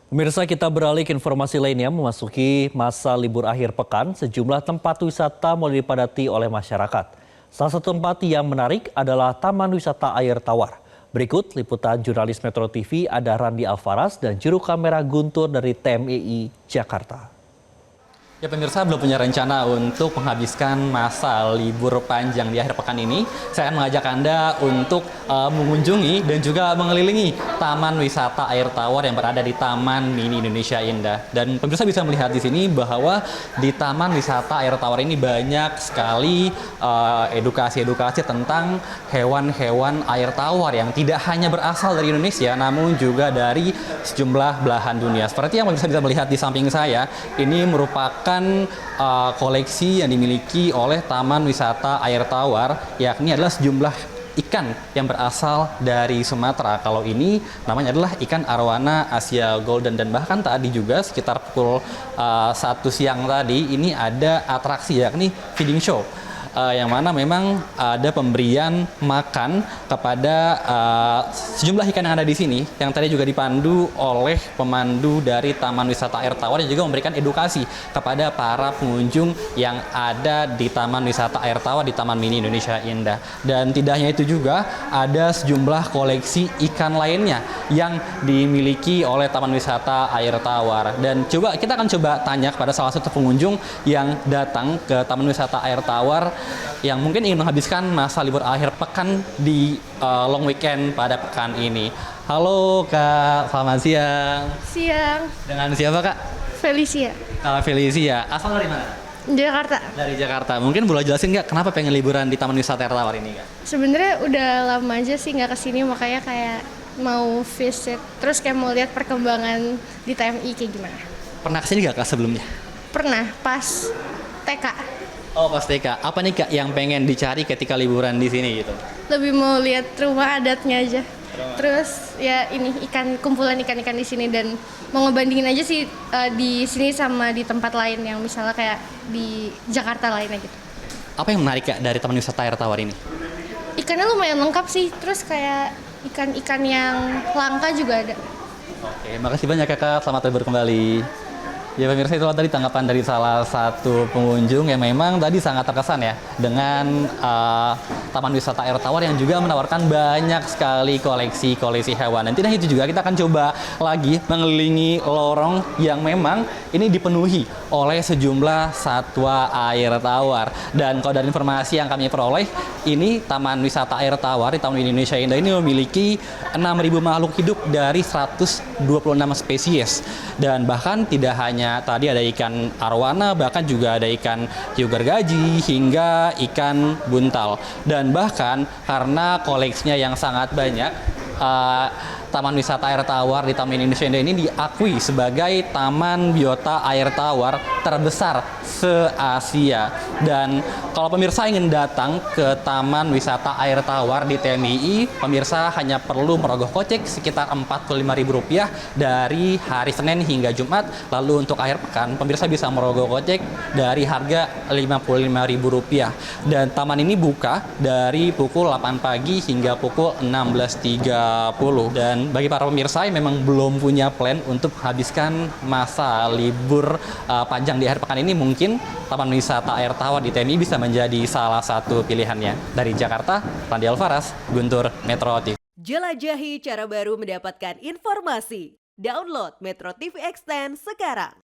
Pemirsa, kita beralih ke informasi lainnya. Memasuki masa libur akhir pekan, sejumlah tempat wisata mulai dipadati oleh masyarakat. Salah satu tempat yang menarik adalah Taman Wisata Air Tawar. Berikut liputan jurnalis Metro TV ada Randi Alfaras dan juru kamera Guntur dari TMII Jakarta. Ya pemirsa, belum punya rencana untuk menghabiskan masa libur panjang di akhir pekan ini. Saya akan mengajak Anda untuk mengunjungi dan juga mengelilingi Taman Wisata Air Tawar yang berada di Taman Mini Indonesia Indah. Dan pemirsa bisa melihat di sini bahwa di Taman Wisata Air Tawar ini banyak sekali edukasi-edukasi tentang hewan-hewan air tawar yang tidak hanya berasal dari Indonesia, namun juga dari sejumlah belahan dunia. Seperti yang pemirsa bisa melihat di samping saya, ini merupakan koleksi yang dimiliki oleh Taman Wisata Air Tawar, yakni adalah sejumlah ikan yang berasal dari Sumatera. Kalau ini namanya adalah ikan arwana Asia Golden, dan bahkan tadi juga sekitar pukul 1 siang tadi ini ada atraksi yakni feeding show. Yang mana memang ada pemberian makan kepada sejumlah ikan yang ada di sini, yang tadi juga dipandu oleh pemandu dari Taman Wisata Air Tawar, yang juga memberikan edukasi kepada para pengunjung yang ada di Taman Wisata Air Tawar di Taman Mini Indonesia Indah. Dan tidak hanya itu juga, ada sejumlah koleksi ikan lainnya yang dimiliki oleh Taman Wisata Air Tawar. Dan kita akan coba tanya kepada salah satu pengunjung yang datang ke Taman Wisata Air Tawar yang mungkin ingin menghabiskan masa libur akhir pekan di long weekend pada pekan ini. Halo Kak, selamat siang. Siang, Dengan siapa Kak? Felicia, Felicia. Asal dari mana? Jakarta. Dari Jakarta. Mungkin boleh jelasin nggak kenapa pengen liburan di Taman Wisata Air Tawar ini Kak? Sebenarnya udah lama aja sih nggak kesini, makanya kayak mau visit. Terus kayak mau lihat perkembangan di TMI kayak gimana. Pernah kesini nggak Kak sebelumnya? Pernah pas TK. Oh pasti Kak. Apa nih Kak yang pengen dicari ketika liburan di sini gitu? Lebih mau lihat rumah adatnya aja. Terus ya ini kumpulan ikan-ikan di sini, dan mau ngebandingin aja sih di sini sama di tempat lain yang misalnya kayak di Jakarta lainnya gitu. Apa yang menarik Kak dari Taman Wisata Air Tawar ini? Ikannya lumayan lengkap sih. Terus kayak ikan-ikan yang langka juga ada. Oke, makasih banyak Kakak. Selamat libur kembali. Ya pemirsa, itulah tadi tanggapan dari salah satu pengunjung yang memang tadi sangat terkesan ya dengan Taman Wisata Air Tawar yang juga menawarkan banyak sekali koleksi hewan. Dan tidak itu juga, kita akan coba lagi mengelilingi lorong yang memang ini dipenuhi oleh sejumlah satwa air tawar. Dan kalau dari informasi yang kami peroleh, ini Taman Wisata Air Tawar di Taman Indonesia Indah ini memiliki 6.000 makhluk hidup dari 126 spesies. Dan bahkan tidak hanya tadi ada ikan arwana, bahkan juga ada ikan hiu gergaji hingga ikan buntal. Dan bahkan karena koleksinya yang sangat banyak, Taman Wisata Air Tawar di Taman Indonesia Indah ini diakui sebagai Taman Biota Air Tawar terbesar se-Asia. Dan kalau pemirsa ingin datang ke Taman Wisata Air Tawar di TMII, pemirsa hanya perlu merogoh kocek sekitar Rp45.000 dari hari Senin hingga Jumat. Lalu untuk akhir pekan, pemirsa bisa merogoh kocek dari harga Rp55.000. Dan taman ini buka dari pukul 8 pagi hingga pukul 16.30. Dan bagi para pemirsa yang memang belum punya plan untuk habiskan masa libur panjang di akhir pekan ini, mungkin Taman Wisata Air Tawar di TMI bisa menjadi salah satu pilihannya. Dari Jakarta, Randi Alfaras, Guntur, Metro TV. Jelajahi cara baru mendapatkan informasi. Download Metro TV Extend sekarang.